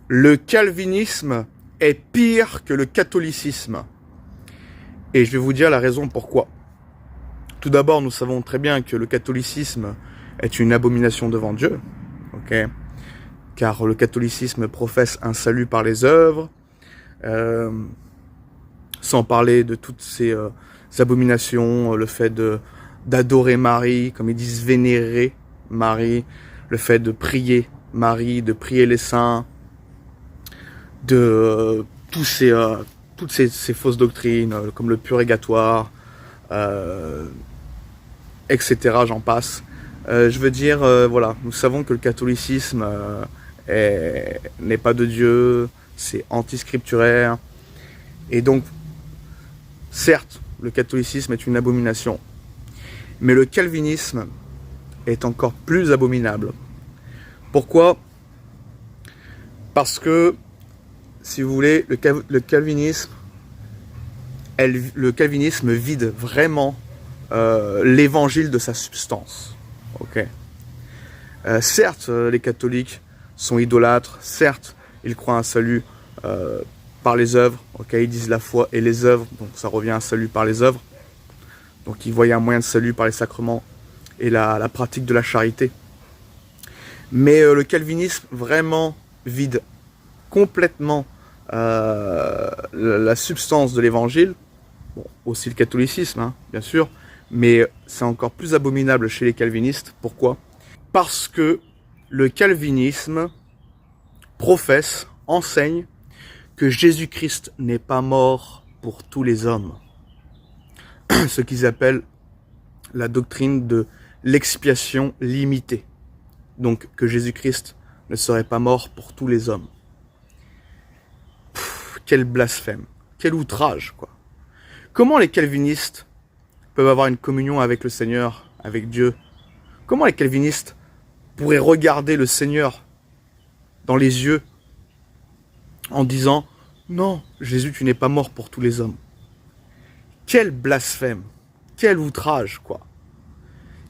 Le calvinisme est pire que le catholicisme. Et je vais vous dire la raison pourquoi. Tout d'abord, nous savons très bien que le catholicisme est une abomination devant Dieu, ok? Car le catholicisme professe un salut par les œuvres, sans parler de toutes ces abominations, le fait d'adorer Marie, comme ils disent vénérer Marie, le fait de prier Marie, de prier les saints, de toutes ces fausses doctrines, comme le purgatoire, etc. J'en passe. Je veux dire, voilà, nous savons que le catholicisme n'est pas de Dieu, c'est antiscripturaire. Et donc, certes, le catholicisme est une abomination, mais le calvinisme est encore plus abominable. Pourquoi? Parce que, si vous voulez, le calvinisme vide vraiment l'évangile de sa substance. Ok. Certes, les catholiques sont idolâtres, certes, ils croient à un salut par les œuvres, ok, ils disent la foi et les œuvres, donc ça revient à un salut par les œuvres. Donc ils voyaient un moyen de salut par les sacrements et la pratique de la charité. Mais le calvinisme vraiment vide complètement la substance de l'évangile. Bon, aussi le catholicisme, hein, bien sûr, mais c'est encore plus abominable chez les calvinistes. Pourquoi? Parce que le calvinisme professe, enseigne que Jésus-Christ n'est pas mort pour tous les hommes. Ce qu'ils appellent la doctrine de l'expiation limitée. Donc que Jésus-Christ ne serait pas mort pour tous les hommes. Quel blasphème, quel outrage, quoi. Comment les calvinistes peuvent avoir une communion avec le Seigneur, avec Dieu? Comment les calvinistes pourraient regarder le Seigneur dans les yeux en disant « Non, Jésus, tu n'es pas mort pour tous les hommes ». Quel blasphème, quel outrage, quoi.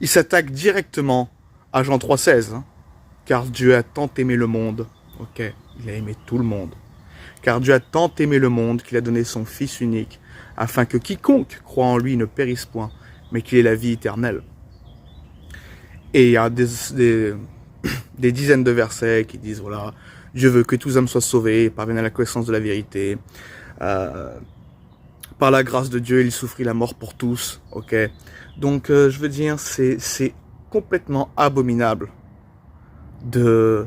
Il s'attaque directement à Jean 3,16, hein, car Dieu a tant aimé le monde, ok, il a aimé tout le monde. Car Dieu a tant aimé le monde qu'il a donné son Fils unique, afin que quiconque croit en lui ne périsse point, mais qu'il ait la vie éternelle. Et il y a des dizaines de versets qui disent, voilà, Dieu veut que tous les hommes soient sauvés, parviennent à la connaissance de la vérité. Par la grâce de Dieu, il souffrit la mort pour tous, ok. Donc, je veux dire, c'est complètement abominable de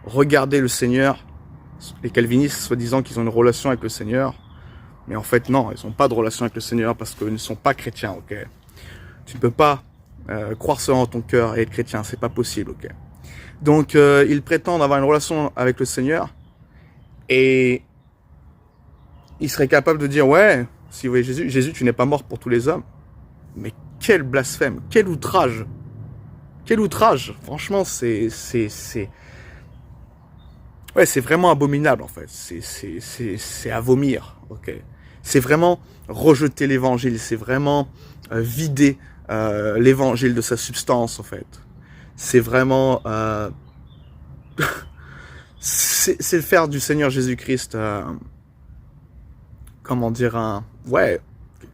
regarder le Seigneur. Les calvinistes, soi-disant qu'ils ont une relation avec le Seigneur, mais en fait, non, ils n'ont pas de relation avec le Seigneur parce qu'ils ne sont pas chrétiens, ok. Tu ne peux pas croire cela en ton cœur et être chrétien, c'est pas possible, ok. Donc, ils prétendent avoir une relation avec le Seigneur et ils seraient capables de dire, ouais, si vous voyez Jésus, tu n'es pas mort pour tous les hommes. Mais quel blasphème, quel outrage, franchement, ouais, c'est vraiment abominable, en fait, c'est à vomir, ok. C'est vraiment rejeter l'évangile, c'est vraiment vider l'évangile de sa substance, en fait. C'est vraiment... c'est faire du Seigneur Jésus-Christ, comment dire,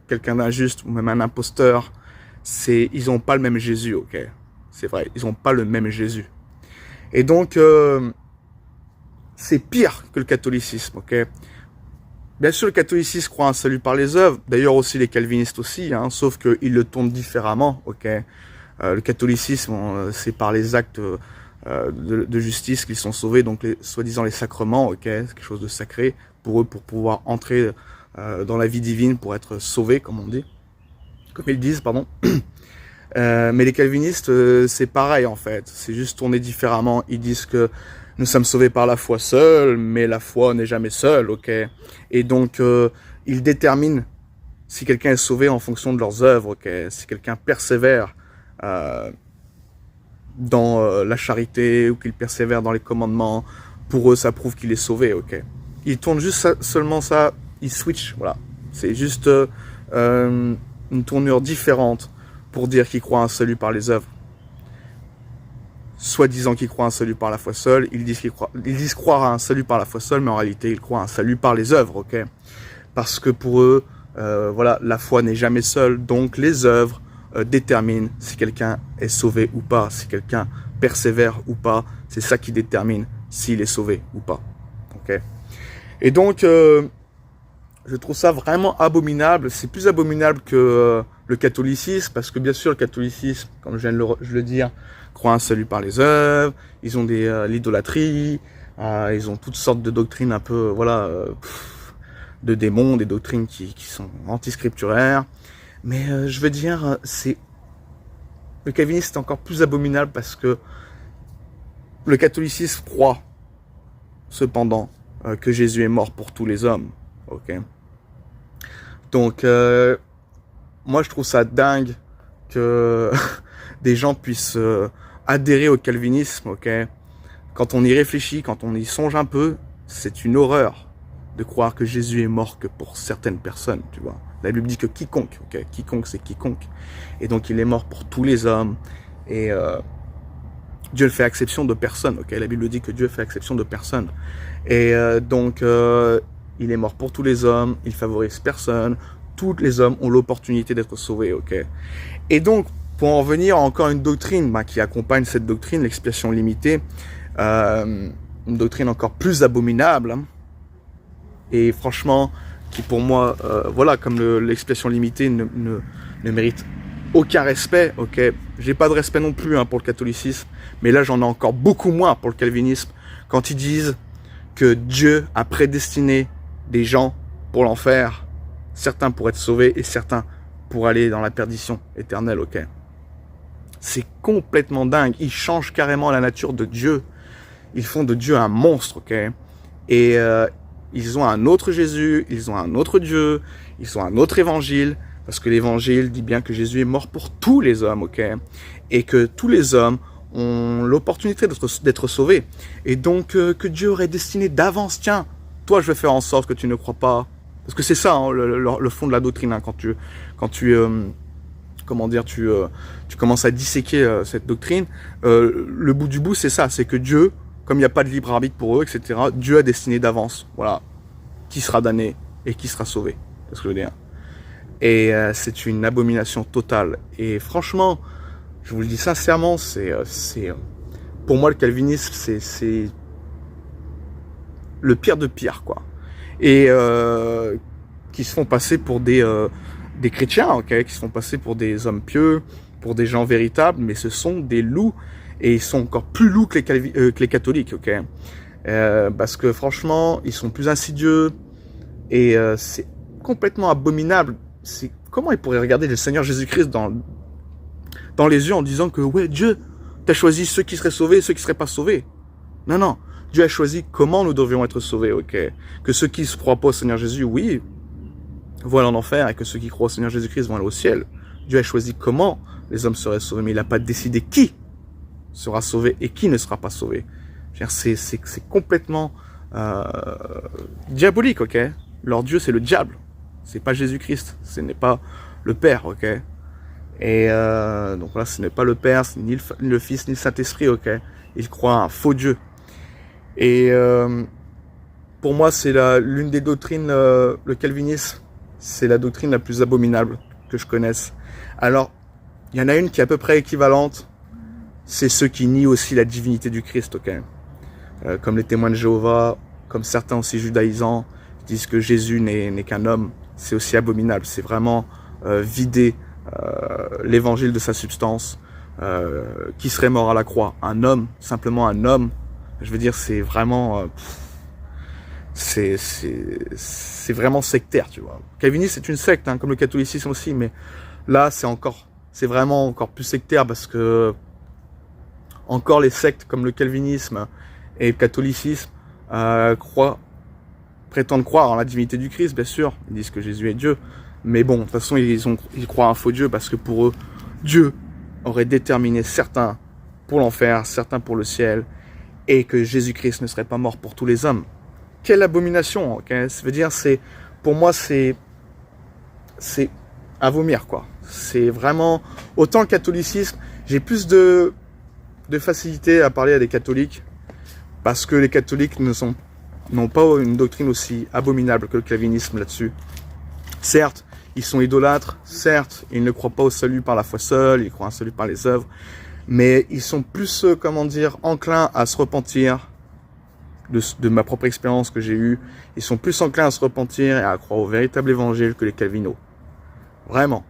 quelqu'un d'injuste ou même un imposteur. Ils n'ont pas le même Jésus, ok. C'est vrai, ils n'ont pas le même Jésus. Et donc, c'est pire que le catholicisme, ok. Bien sûr, le catholicisme croit un salut par les œuvres. D'ailleurs, aussi les calvinistes aussi, hein, sauf qu'ils le tournent différemment, ok. Le catholicisme, c'est par les actes de justice qu'ils sont sauvés, donc soi-disant les sacrements, ok, c'est quelque chose de sacré pour eux, pour pouvoir entrer dans la vie divine, pour être sauvés, comme on dit, comme ils disent, pardon. Mais les calvinistes, c'est pareil en fait, c'est juste tourné différemment. Ils disent que nous sommes sauvés par la foi seule, mais la foi n'est jamais seule, ok. Et donc, ils déterminent si quelqu'un est sauvé en fonction de leurs œuvres, ok. Si quelqu'un persévère dans la charité ou qu'il persévère dans les commandements, pour eux, ça prouve qu'il est sauvé, ok. Ils tournent juste seulement ça, ils switchent, voilà. C'est juste une tournure différente pour dire qu'ils croient à un salut par les œuvres. soi-disant qu'ils croient à un salut par la foi seule, ils disent croire à un salut par la foi seule, mais en réalité, ils croient à un salut par les œuvres, ok? Parce que pour eux, voilà, la foi n'est jamais seule, donc les œuvres déterminent si quelqu'un est sauvé ou pas, si quelqu'un persévère ou pas, c'est ça qui détermine s'il est sauvé ou pas, ok? Et donc, je trouve ça vraiment abominable, c'est plus abominable que le catholicisme, parce que bien sûr, le catholicisme, comme je viens de le dire, croit un salut par les œuvres, ils ont l'idolâtrie, ils ont toutes sortes de doctrines un peu, voilà, de démons, des doctrines qui sont anti-scripturaires. Mais je veux dire, le calvinisme est encore plus abominable parce que le catholicisme croit, cependant, que Jésus est mort pour tous les hommes, ok? Donc, moi, je trouve ça dingue que des gens puissent adhérer au calvinisme, ok? Quand on y réfléchit, quand on y songe un peu, c'est une horreur de croire que Jésus est mort que pour certaines personnes, tu vois. La Bible dit que quiconque, ok? Quiconque, c'est quiconque. Et donc, il est mort pour tous les hommes. Et Dieu ne fait exception de personne, ok? La Bible dit que Dieu fait exception de personne. Et donc, il est mort pour tous les hommes, il favorise personne. Tous les hommes ont l'opportunité d'être sauvés, ok? Et donc, pour en revenir à encore une doctrine qui accompagne cette doctrine, l'expiation limitée, une doctrine encore plus abominable, hein, et franchement, qui pour moi, voilà, comme l'expiation limitée ne mérite aucun respect, ok? J'ai pas de respect non plus pour le catholicisme, mais là j'en ai encore beaucoup moins pour le calvinisme, quand ils disent que Dieu a prédestiné des gens pour l'enfer, certains pour être sauvés et certains pour aller dans la perdition éternelle, ok? C'est complètement dingue. Ils changent carrément la nature de Dieu. Ils font de Dieu un monstre, ok? Et ils ont un autre Jésus, ils ont un autre Dieu, ils ont un autre évangile, parce que l'évangile dit bien que Jésus est mort pour tous les hommes, ok? Et que tous les hommes ont l'opportunité d'être sauvés. Et donc, que Dieu aurait destiné d'avance, tiens, toi je vais faire en sorte que tu ne crois pas. Parce que c'est ça, hein, le fond de la doctrine, hein, quand tu comment dire, tu commences à disséquer cette doctrine, le bout du bout, c'est ça, c'est que Dieu, comme il n'y a pas de libre arbitre pour eux, etc., Dieu a destiné d'avance, voilà, qui sera damné et qui sera sauvé. C'est ce que je veux dire. Et c'est une abomination totale. Et franchement, je vous le dis sincèrement, pour moi, le calvinisme, c'est le pire de pire, quoi. Et qui se font passer pour des chrétiens, ok, qui se font passer pour des hommes pieux, pour des gens véritables, mais ce sont des loups, et ils sont encore plus loups que les catholiques, ok. Parce que franchement, ils sont plus insidieux, et c'est complètement abominable. Comment ils pourraient regarder le Seigneur Jésus-Christ dans les yeux en disant que, ouais, Dieu, t'as choisi ceux qui seraient sauvés et ceux qui seraient pas sauvés. Non, non. Dieu a choisi comment nous devions être sauvés, ok? Que ceux qui ne croient pas au Seigneur Jésus, oui, vont aller en enfer, et que ceux qui croient au Seigneur Jésus-Christ vont aller au ciel. Dieu a choisi comment les hommes seraient sauvés, mais il n'a pas décidé qui sera sauvé et qui ne sera pas sauvé. C'est complètement diabolique, ok? Leur Dieu, c'est le diable. C'est pas Jésus-Christ. Ce n'est pas le Père, ok? Et donc là, ce n'est pas le Père, ni le Fils, ni le Saint-Esprit, ok? Ils croient à un faux Dieu. Et pour moi, c'est l'une des doctrines, le calvinisme, c'est la doctrine la plus abominable que je connaisse. Alors, il y en a une qui est à peu près équivalente, c'est ceux qui nient aussi la divinité du Christ, ok? Comme les témoins de Jéhovah, comme certains aussi judaïsants, disent que Jésus n'est qu'un homme. C'est aussi abominable, c'est vraiment vider l'évangile de sa substance. Qui serait mort à la croix? Un homme, simplement un homme. Je veux dire, c'est vraiment... c'est vraiment sectaire, tu vois. Le calvinisme, c'est une secte, hein, comme le catholicisme aussi, mais là, c'est vraiment encore plus sectaire parce que encore les sectes comme le calvinisme et le catholicisme prétendent croire en la divinité du Christ, bien sûr. Ils disent que Jésus est Dieu. Mais bon, de toute façon, ils croient à un faux Dieu parce que pour eux, Dieu aurait déterminé certains pour l'enfer, certains pour le ciel, et que Jésus-Christ ne serait pas mort pour tous les hommes. Quelle abomination, ok? Ça veut dire, pour moi, c'est à vomir, quoi. C'est vraiment, autant le catholicisme, j'ai plus de de facilité à parler à des catholiques parce que les catholiques n'ont pas une doctrine aussi abominable que le calvinisme là-dessus. Certes, ils sont idolâtres, certes, ils ne croient pas au salut par la foi seule, ils croient au salut par les œuvres, mais ils sont plus, enclins à se repentir de ma propre expérience que j'ai eue. Ils sont plus enclins à se repentir et à croire au véritable évangile que les calvinos. Vraiment.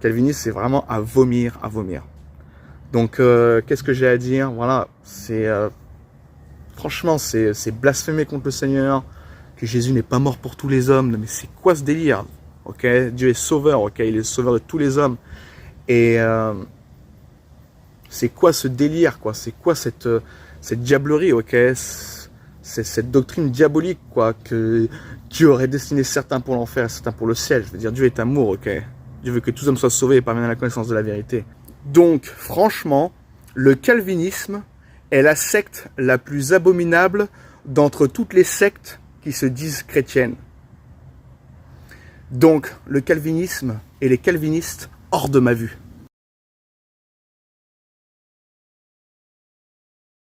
Calviniste, c'est vraiment à vomir, à vomir. Donc, qu'est-ce que j'ai à dire? Voilà, franchement, c'est blasphémer contre le Seigneur, que Jésus n'est pas mort pour tous les hommes. Mais c'est quoi ce délire? Ok, Dieu est sauveur, ok, il est sauveur de tous les hommes. Et c'est quoi ce délire, quoi? C'est quoi cette diablerie, ok? C'est cette doctrine diabolique, quoi, qui aurait destiné certains pour l'enfer et certains pour le ciel. Je veux dire, Dieu est amour, ok? Dieu veut que tous hommes soient sauvés et parviennent à la connaissance de la vérité. Donc, franchement, le calvinisme est la secte la plus abominable d'entre toutes les sectes qui se disent chrétiennes. Donc, le calvinisme et les calvinistes hors de ma vue.